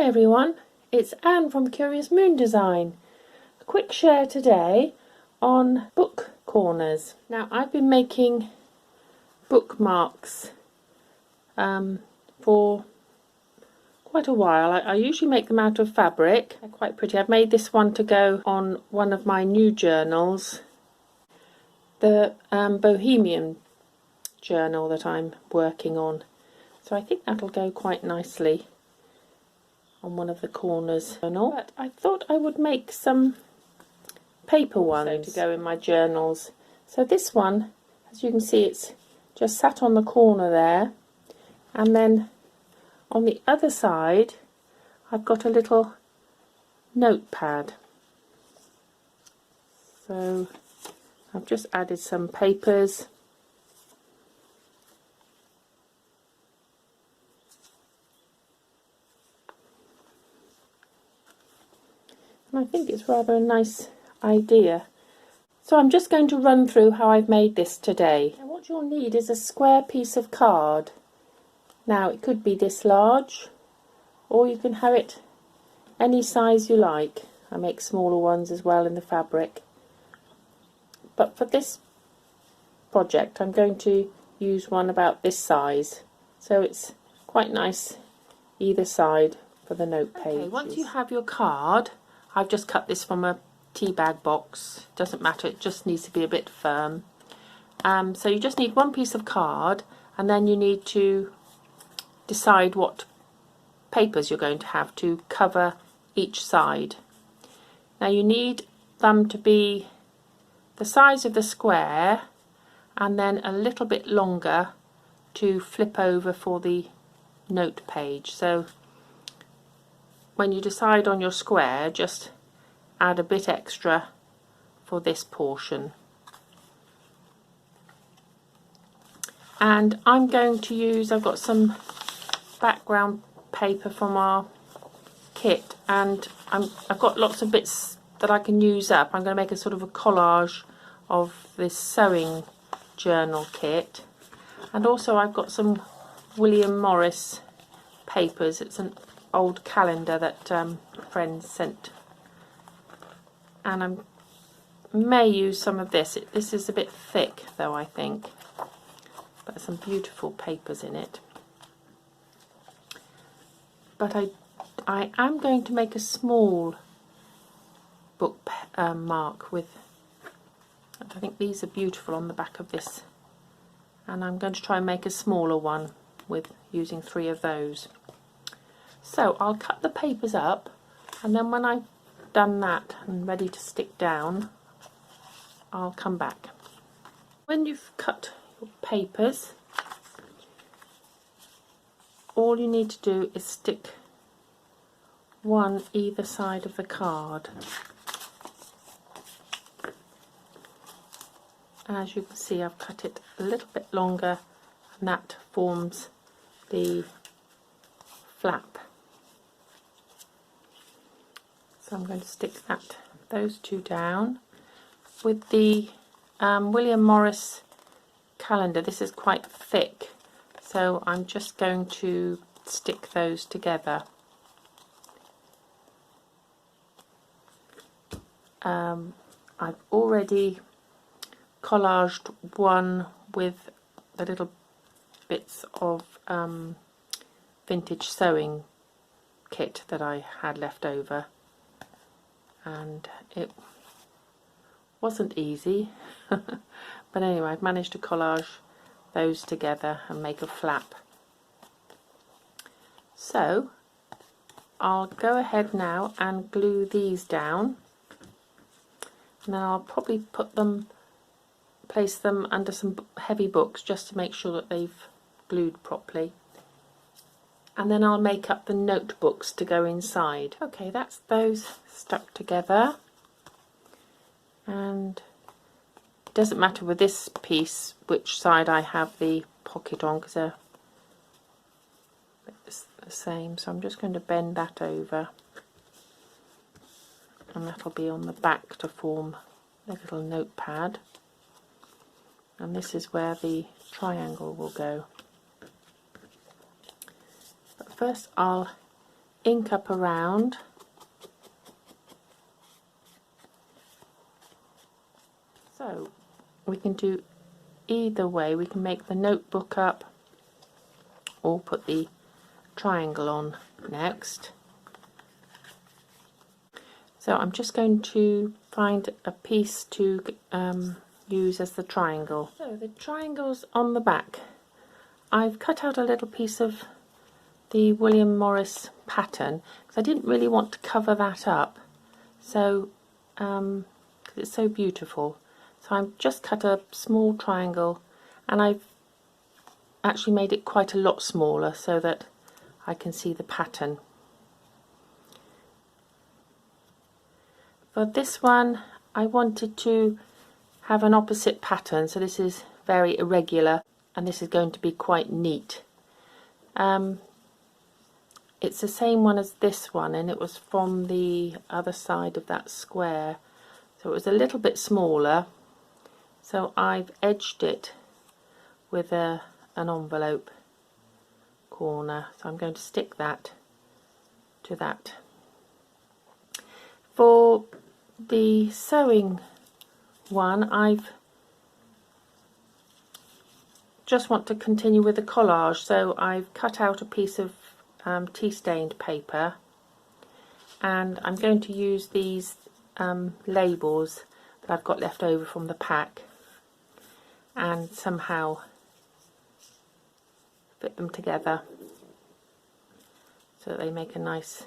Hi everyone, it's Anne from Curious Moon Design. A quick share today on book corners. Now I've been making bookmarks for quite a while. I usually make them out of fabric. They're quite pretty. I've made this one to go on one of my new journals, the Bohemian journal that I'm working on. So I think that'll go quite nicely on one of the corners. But I thought I would make some paper ones to go in my journals. So this one, as you can see, it's just sat on the corner there, and then on the other side I've got a little notepad. So I've just added some papers. And I think it's rather a nice idea. So I'm just going to run through how I've made this today. And what you'll need is a square piece of card. Now it could be this large, or you can have it any size you like. I make smaller ones as well in the fabric. But for this project I'm going to use one about this size. So it's quite nice either side for the note page. Okay, once you have your card, I've just cut this from a tea bag box. Doesn't matter, it just needs to be a bit firm. So you just need one piece of card, and then you need to decide what papers you're going to have to cover each side. Now you need them to be the size of the square and then a little bit longer to flip over for the note page. So when you decide on your square, just add a bit extra for this portion. And I'm going to use, I've got some background paper from our kit, and I've got lots of bits that I can use up. I'm going to make a sort of a collage of this sewing journal kit. And also I've got some William Morris papers. It's an old calendar that friends sent, and I may use some of this. This is a bit thick though, I think, but some beautiful papers in it. But I am going to make a small book mark with, I think these are beautiful on the back of this, and I'm going to try and make a smaller one with using 3 of those. So I'll cut the papers up, and then when I've done that and ready to stick down, I'll come back. When you've cut your papers, all you need to do is stick one either side of the card. As you can see, I've cut it a little bit longer, and that forms the flap. So I'm going to stick those 2 down. With the William Morris calendar, this is quite thick, so I'm just going to stick those together. I've already collaged one with the little bits of vintage sewing kit that I had left over, and it wasn't easy but anyway, I've managed to collage those together and make a flap. So I'll go ahead now and glue these down, and then I'll probably place them under some heavy books just to make sure that they've glued properly, and then I'll make up the notebooks to go inside. Okay, that's those stuck together, and it doesn't matter with this piece which side I have the pocket on, because they're the same. So I'm just going to bend that over, and that'll be on the back to form a little notepad, and this is where the triangle will go. But first I'll ink up around. So we can do either way. We can make the notebook up or put the triangle on next. So I'm just going to find a piece to use as the triangle. So the triangle's on the back. I've cut out a little piece of the William Morris pattern because I didn't really want to cover that up, so because it's so beautiful. So I've just cut a small triangle, and I've actually made it quite a lot smaller so that I can see the pattern. For this one I wanted to have an opposite pattern, so this is very irregular and this is going to be quite neat. It's the same one as this one, and it was from the other side of that square, so it was a little bit smaller, so I've edged it with an envelope corner, so I'm going to stick that to that. For the sewing one, I've just want to continue with the collage, so I've cut out a piece of tea stained paper, and I'm going to use these labels that I've got left over from the pack and somehow fit them together so that they make a nice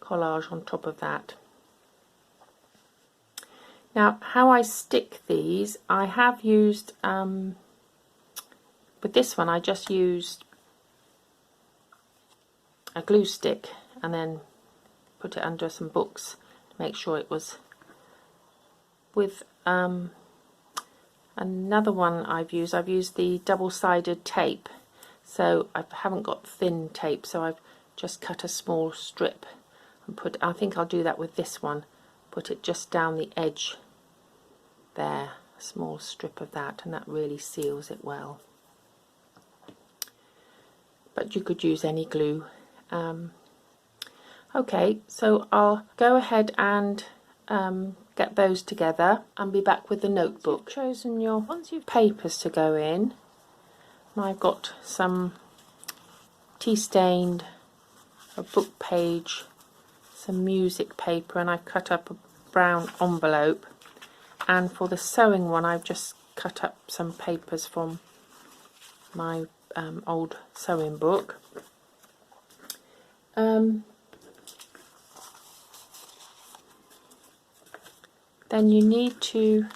collage on top of that. Now, how I stick these, I have used, with this one I just used a glue stick and then put it under some books to make sure it was. With another one I've used the double-sided tape, so I haven't got thin tape, so I've just cut a small strip and put, I think I'll do that with this one, put it just down the edge there, a small strip of that, and that really seals it well. But you could use any glue. Okay, so I'll go ahead and get those together and be back with the notebook. Once you've chosen your papers to go in, I've got some tea stained, a book page, some music paper, and I've cut up a brown envelope. And for the sewing one, I've just cut up some papers from my old sewing book. Then you need to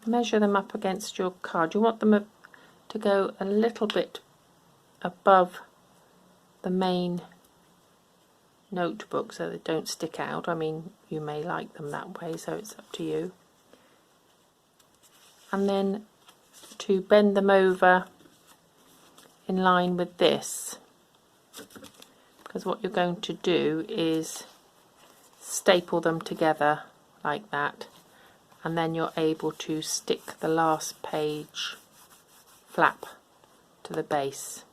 measure them up against your card. You want them to go a little bit above the main notebook so they don't stick out. I mean, you may like them that way, so it's up to you. And then to bend them over in line with this, because what you're going to do is staple them together like that, and then you're able to stick the last page flap to the base.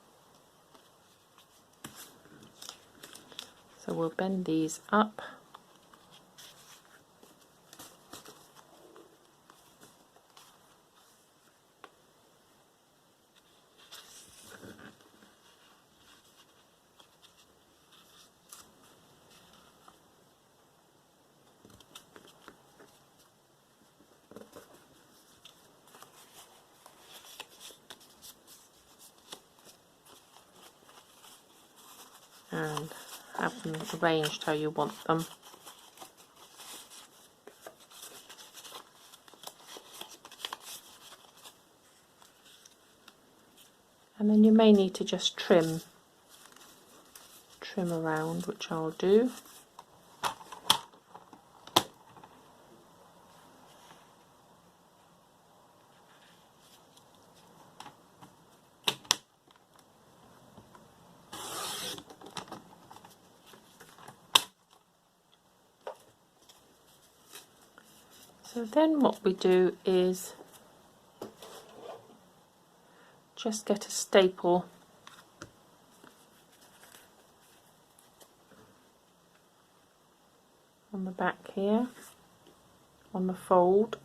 So we'll bend these up. And have them arranged how you want them. And then you may need to just trim around, which I'll do. So then what we do is just get a staple on the back here, on the fold.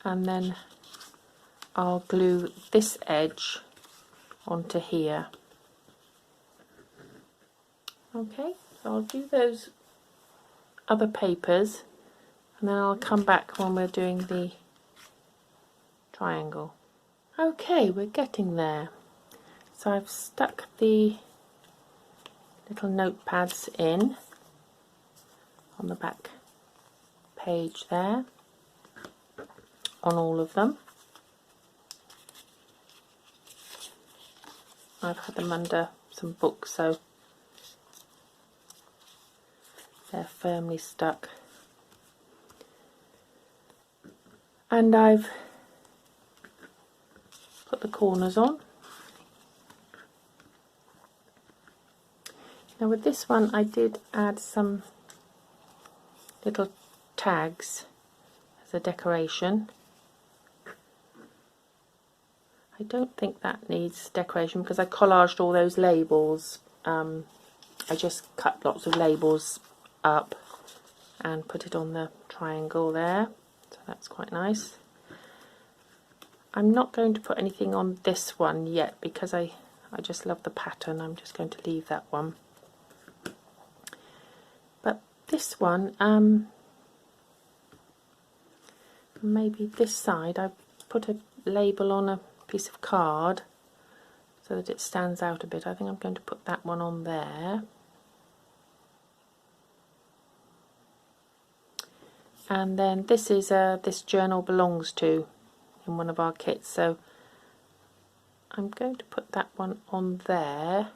And then I'll glue this edge onto here. Okay, so I'll do those other papers and then I'll come back when we're doing the triangle. Okay, we're getting there. So I've stuck the little notepads in on the back page there, on all of them. I've had them under some books, so they're firmly stuck. And I've put the corners on. Now with this one I did add some little tags as a decoration. I don't think that needs decoration because I collaged all those labels. I just cut lots of labels up and put it on the triangle there, so that's quite nice. I'm not going to put anything on this one yet because I just love the pattern. I'm just going to leave that one. But this one, maybe this side, I put a label on a piece of card so that it stands out a bit. I think I'm going to put that one on there. And then this is this journal belongs to in one of our kits, so I'm going to put that one on there.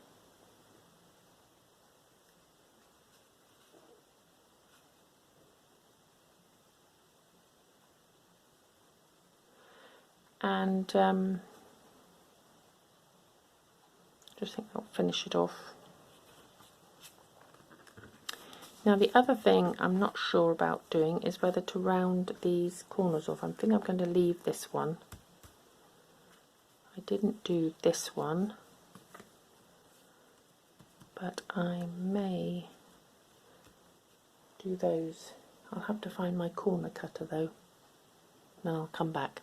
And just think I'll finish it off. Now the other thing I'm not sure about doing is whether to round these corners off. I think I'm going to leave this one. I didn't do this one, but I may do those. I'll have to find my corner cutter though, then I'll come back.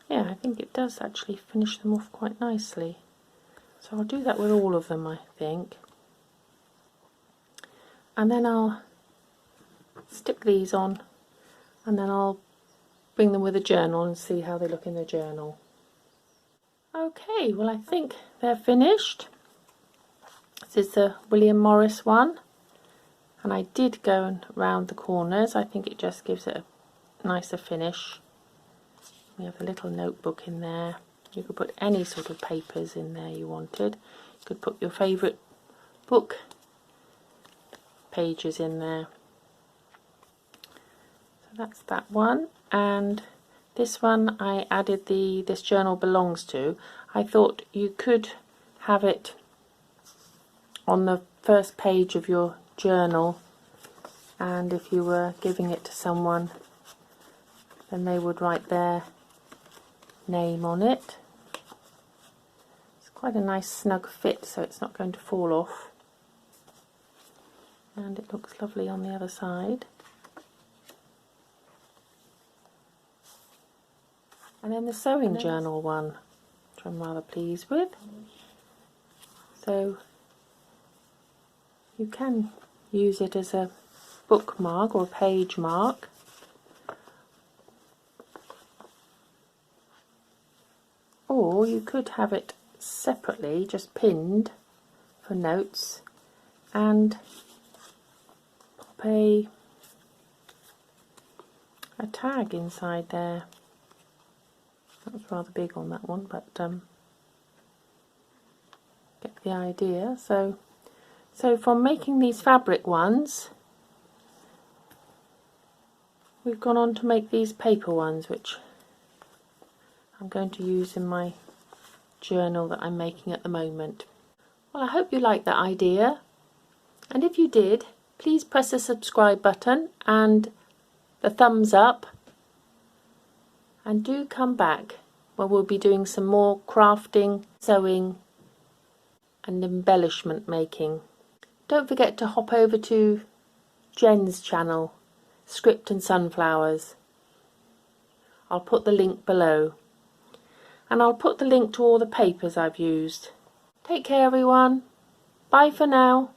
Yeah, I think it does actually finish them off quite nicely. So I'll do that with all of them, I think. And then I'll stick these on, and then I'll bring them with a journal and see how they look in the journal. Okay, well I think they're finished. This is the William Morris one, and I did go around the corners. I think it just gives it a nicer finish. We have a little notebook in there. You could put any sort of papers in there you wanted. You could put your favourite book pages in there. So that's that one. And this one I added this journal belongs to. I thought you could have it on the first page of your journal, and if you were giving it to someone, then they would write their name on it. It's quite a nice snug fit, so it's not going to fall off, and it looks lovely on the other side. And then the sewing journal one, which I'm rather pleased with. So you can use it as a bookmark or a page mark. or you could have it separately, just pinned for notes, and pop a tag inside there. That was rather big on that one, but get the idea. So from making these fabric ones, we've gone on to make these paper ones, which I'm going to use in my journal that I'm making at the moment. Well, I hope you liked that idea, and if you did, please press the subscribe button and the thumbs up, and do come back where we'll be doing some more crafting, sewing and embellishment making. Don't forget to hop over to Jen's channel, Script and Sunflowers. I'll put the link below, and I'll put the link to all the papers I've used. Take care everyone, bye for now.